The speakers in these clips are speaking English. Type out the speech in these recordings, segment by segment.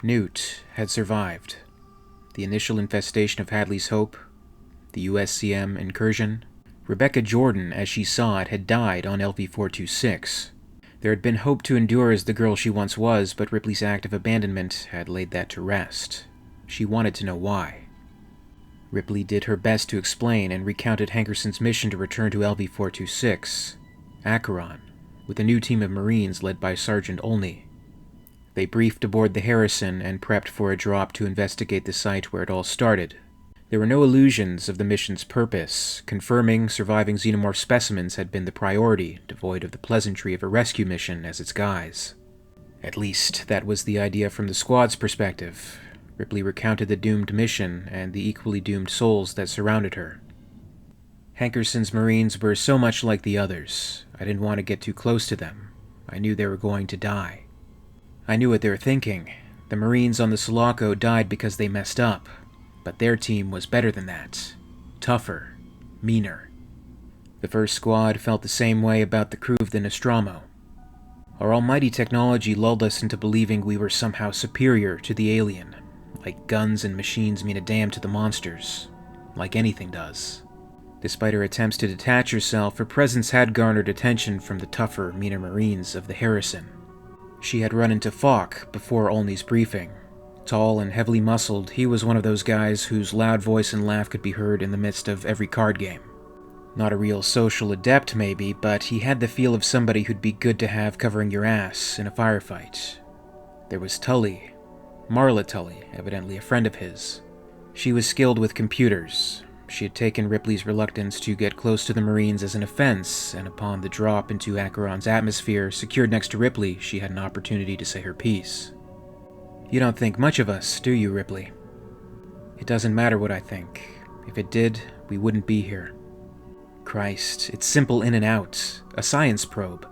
Newt had survived. The initial infestation of Hadley's Hope, the USCM incursion. Rebecca Jordan, as she saw it, had died on LV-426. There had been hope to endure as the girl she once was, but Ripley's act of abandonment had laid that to rest. She wanted to know why. Ripley did her best to explain and recounted Hankerson's mission to return to LV-426, Acheron, with a new team of Marines led by Sergeant Olney. They briefed aboard the Harrison and prepped for a drop to investigate the site where it all started. There were no illusions of the mission's purpose. Confirming surviving xenomorph specimens had been the priority, devoid of the pleasantry of a rescue mission as its guise. At least, that was the idea from the squad's perspective. Ripley recounted the doomed mission and the equally doomed souls that surrounded her. Hankerson's Marines were so much like the others. I didn't want to get too close to them. I knew they were going to die. I knew what they were thinking. The Marines on the Sulaco died because they messed up. But their team was better than that. Tougher. Meaner. The first squad felt the same way about the crew of the Nostromo. Our almighty technology lulled us into believing we were somehow superior to the alien. Like guns and machines mean a damn to the monsters. Like anything does. Despite her attempts to detach herself, her presence had garnered attention from the tougher, meaner Marines of the Harrison. She had run into Falk before Olney's briefing. Tall and heavily muscled, he was one of those guys whose loud voice and laugh could be heard in the midst of every card game. Not a real social adept, maybe, but he had the feel of somebody who'd be good to have covering your ass in a firefight. There was Tully. Marla Tully, evidently a friend of his. She was skilled with computers. She had taken Ripley's reluctance to get close to the Marines as an offense, and upon the drop into Acheron's atmosphere, secured next to Ripley, she had an opportunity to say her piece. You don't think much of us, do you, Ripley? It doesn't matter what I think. If it did, we wouldn't be here. Christ, it's simple in and out. A science probe.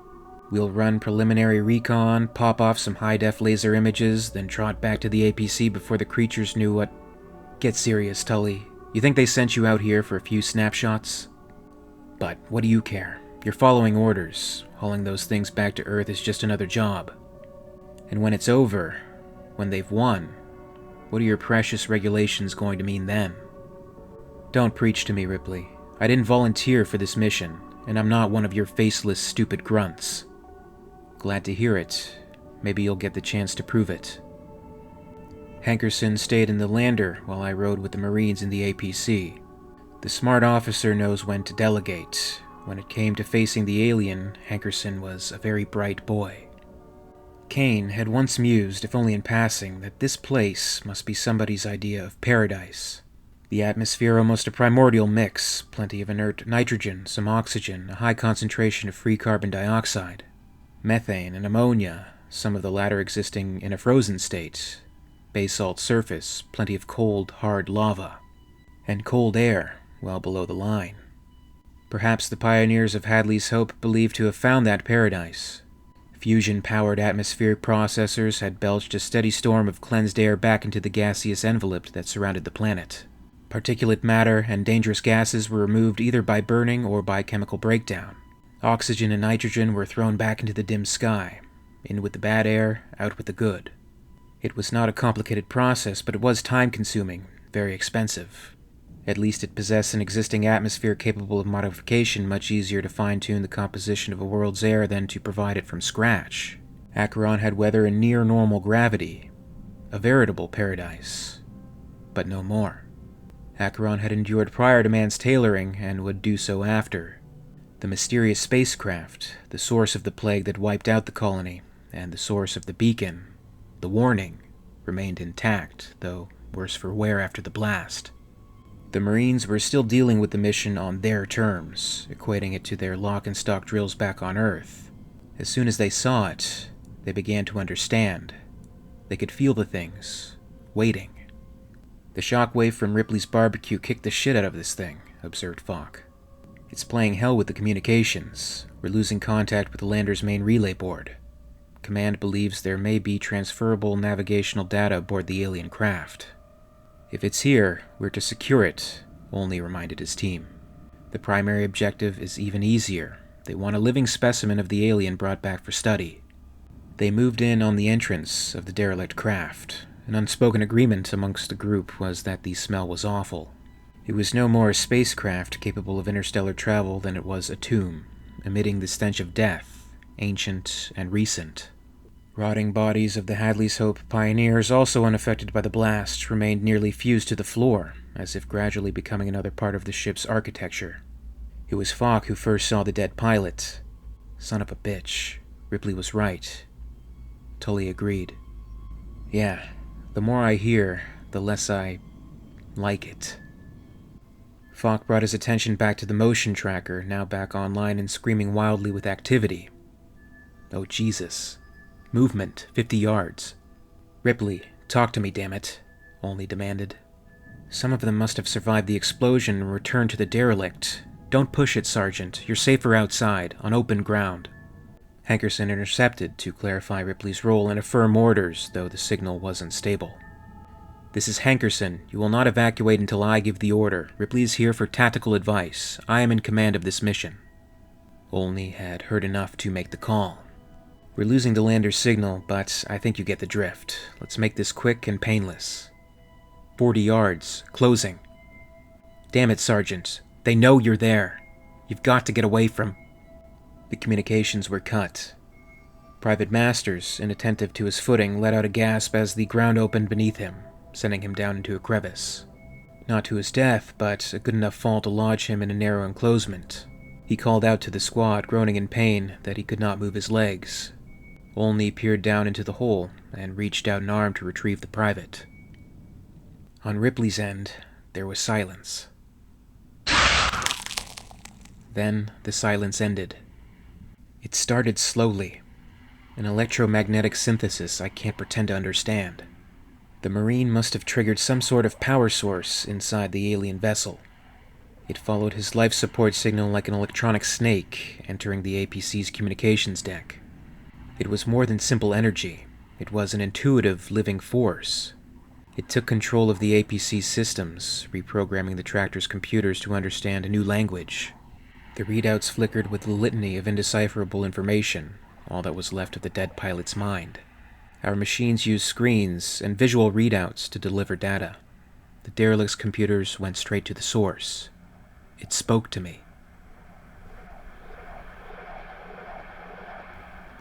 We'll run preliminary recon, pop off some high-def laser images, then trot back to the APC before the creatures knew what... Get serious, Tully. You think they sent you out here for a few snapshots? But what do you care? You're following orders. Hauling those things back to Earth is just another job. And when it's over, when they've won, what are your precious regulations going to mean then? Don't preach to me, Ripley. I didn't volunteer for this mission, and I'm not one of your faceless, stupid grunts. Glad to hear it. Maybe you'll get the chance to prove it. Hankerson stayed in the lander while I rode with the Marines in the APC. The smart officer knows when to delegate. When it came to facing the alien, Hankerson was a very bright boy. Kane had once mused, if only in passing, that this place must be somebody's idea of paradise. The atmosphere almost a primordial mix, plenty of inert nitrogen, some oxygen, a high concentration of free carbon dioxide, methane and ammonia, some of the latter existing in a frozen state, basalt surface, plenty of cold, hard lava, and cold air well below the line. Perhaps the pioneers of Hadley's Hope believed to have found that paradise. Fusion-powered atmospheric processors had belched a steady storm of cleansed air back into the gaseous envelope that surrounded the planet. Particulate matter and dangerous gases were removed either by burning or by chemical breakdown. Oxygen and nitrogen were thrown back into the dim sky, in with the bad air, out with the good. It was not a complicated process, but it was time-consuming, very expensive. At least it possessed an existing atmosphere capable of modification, much easier to fine-tune the composition of a world's air than to provide it from scratch. Acheron had weather in near-normal gravity, a veritable paradise, but no more. Acheron had endured prior to man's tailoring, and would do so after. The mysterious spacecraft, the source of the plague that wiped out the colony, and the source of the beacon, the warning, remained intact, though worse for wear after the blast. The Marines were still dealing with the mission on their terms, equating it to their lock-and-stock drills back on Earth. As soon as they saw it, they began to understand. They could feel the things, waiting. The shockwave from Ripley's barbecue kicked the shit out of this thing, observed Falk. It's playing hell with the communications. We're losing contact with the lander's main relay board. Command believes there may be transferable navigational data aboard the alien craft. If it's here, we're to secure it, Olney reminded his team. The primary objective is even easier. They want a living specimen of the alien brought back for study. They moved in on the entrance of the derelict craft. An unspoken agreement amongst the group was that the smell was awful. It was no more a spacecraft capable of interstellar travel than it was a tomb, emitting the stench of death, ancient and recent. Rotting bodies of the Hadley's Hope pioneers, also unaffected by the blast, remained nearly fused to the floor, as if gradually becoming another part of the ship's architecture. It was Falk who first saw the dead pilot. Son of a bitch. Ripley was right. Tully agreed. Yeah, the more I hear, the less I like it. Falk brought his attention back to the motion tracker, now back online and screaming wildly with activity. Oh, Jesus. Movement, 50 yards. Ripley, talk to me, dammit, Olney demanded. Some of them must have survived the explosion and returned to the derelict. Don't push it, Sergeant. You're safer outside, on open ground. Hankerson intercepted to clarify Ripley's role and affirm orders, though the signal was unstable. This is Hankerson. You will not evacuate until I give the order. Ripley is here for tactical advice. I am in command of this mission. Olney had heard enough to make the call. We're losing the lander's signal, but I think you get the drift. Let's make this quick and painless. 40 yards. Closing. Damn it, Sergeant. They know you're there. You've got to get away from... The communications were cut. Private Masters, inattentive to his footing, let out a gasp as the ground opened beneath him, sending him down into a crevice. Not to his death, but a good enough fall to lodge him in a narrow enclosement. He called out to the squad, groaning in pain that he could not move his legs. Olney peered down into the hole and reached out an arm to retrieve the private. On Ripley's end, there was silence. Then the silence ended. It started slowly. An electromagnetic synthesis I can't pretend to understand. The Marine must have triggered some sort of power source inside the alien vessel. It followed his life support signal like an electronic snake entering the APC's communications deck. It was more than simple energy. It was an intuitive, living force. It took control of the APC's systems, reprogramming the tractor's computers to understand a new language. The readouts flickered with a litany of indecipherable information, all that was left of the dead pilot's mind. Our machines used screens and visual readouts to deliver data. The derelict's computers went straight to the source. It spoke to me.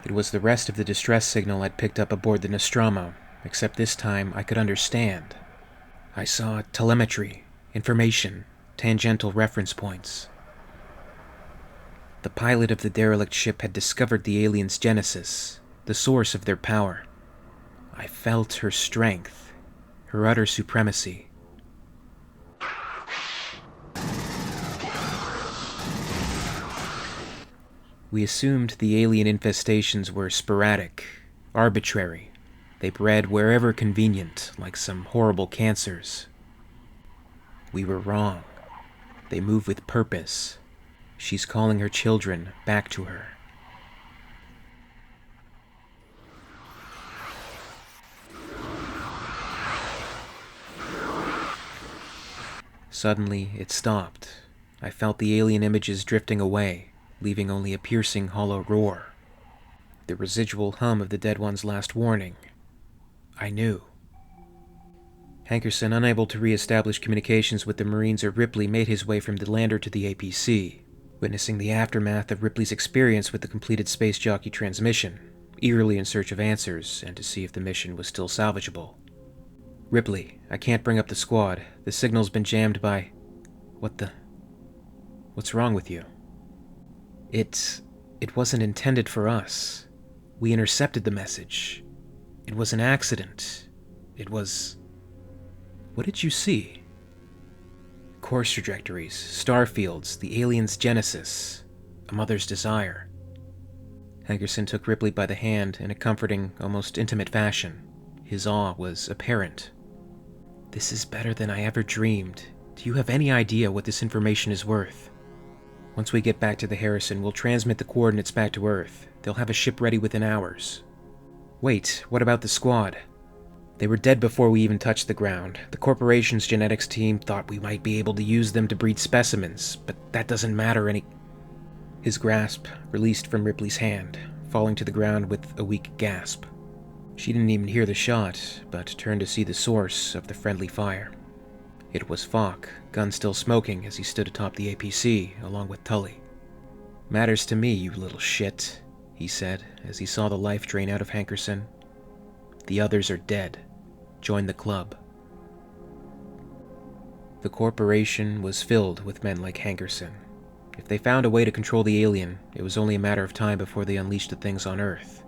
It was the rest of the distress signal I'd picked up aboard the Nostromo, except this time I could understand. I saw telemetry, information, tangential reference points. The pilot of the derelict ship had discovered the aliens' genesis, the source of their power. I felt her strength, her utter supremacy. We assumed the alien infestations were sporadic, arbitrary. They bred wherever convenient, like some horrible cancers. We were wrong. They move with purpose. She's calling her children back to her. Suddenly, it stopped. I felt the alien images drifting away, leaving only a piercing, hollow roar. The residual hum of the dead one's last warning. I knew. Hankerson, unable to re-establish communications with the Marines or Ripley, made his way from the lander to the APC, witnessing the aftermath of Ripley's experience with the completed space jockey transmission, eagerly in search of answers and to see if the mission was still salvageable. Ripley, I can't bring up the squad. The signal's been jammed by... What's wrong with you? It wasn't intended for us. We intercepted the message. It was an accident. It was... What did you see? Course trajectories, star fields, the alien's genesis, a mother's desire. Hankerson took Ripley by the hand in a comforting, almost intimate fashion. His awe was apparent. This is better than I ever dreamed. Do you have any idea what this information is worth? Once we get back to the Harrison, we'll transmit the coordinates back to Earth. They'll have a ship ready within hours. Wait, what about the squad? They were dead before we even touched the ground. The corporation's genetics team thought we might be able to use them to breed specimens, but that doesn't matter any... His grasp released from Ripley's hand, falling to the ground with a weak gasp. She didn't even hear the shot, but turned to see the source of the friendly fire. It was Falk, gun still smoking as he stood atop the APC, along with Tully. "Matters to me, you little shit," he said, as he saw the life drain out of Hankerson. "The others are dead. Join the club." The corporation was filled with men like Hankerson. If they found a way to control the alien, it was only a matter of time before they unleashed the things on Earth.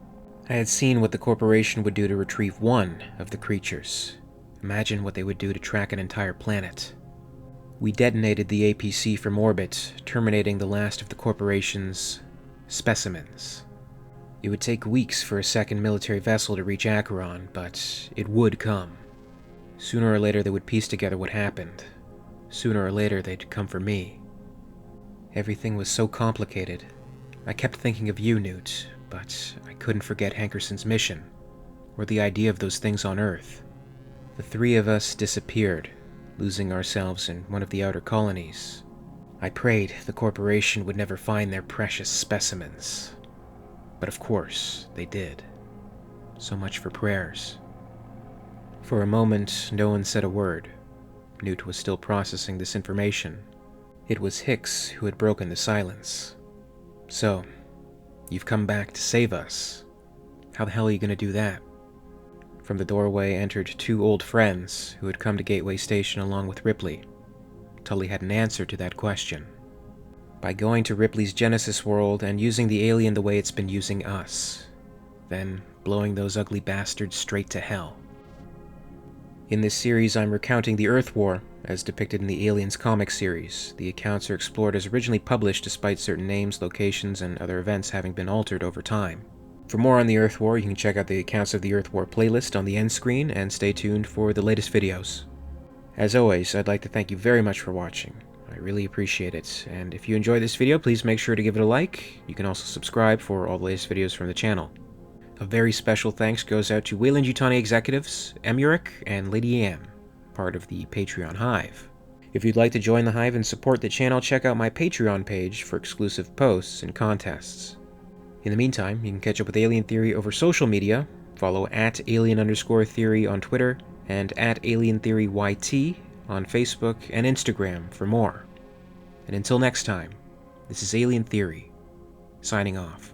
I had seen what the corporation would do to retrieve one of the creatures. Imagine what they would do to track an entire planet. We detonated the APC from orbit, terminating the last of the corporation's specimens. It would take weeks for a second military vessel to reach Acheron, but it would come. Sooner or later they would piece together what happened. Sooner or later they'd come for me. Everything was so complicated. I kept thinking of you, Newt, but I couldn't forget Hankerson's mission, or the idea of those things on Earth. The three of us disappeared, losing ourselves in one of the outer colonies. I prayed the corporation would never find their precious specimens. But of course, they did. So much for prayers. For a moment, no one said a word. Newt was still processing this information. It was Hicks who had broken the silence. "So, you've come back to save us. How the hell are you going to do that?" From the doorway entered two old friends who had come to Gateway Station along with Ripley. Tully had an answer to that question. By going to Ripley's Genesis world and using the alien the way it's been using us. Then blowing those ugly bastards straight to hell. In this series, I'm recounting the Earth War, as depicted in the Aliens comic series. The accounts are explored as originally published despite certain names, locations, and other events having been altered over time. For more on the Earth War, you can check out the Accounts of the Earth War playlist on the end screen, and stay tuned for the latest videos. As always, I'd like to thank you very much for watching. I really appreciate it, and if you enjoyed this video, please make sure to give it a like. You can also subscribe for all the latest videos from the channel. A very special thanks goes out to WEYLAND YUTANI executives, EmYarUk, and Lady Am, part of the Patreon Hive. If you'd like to join the Hive and support the channel, check out my Patreon page for exclusive posts and contests. In the meantime, you can catch up with Alien Theory over social media. Follow @alien_theory on Twitter and @alientheoryyt on Facebook and Instagram for more. And until next time, this is Alien Theory, signing off.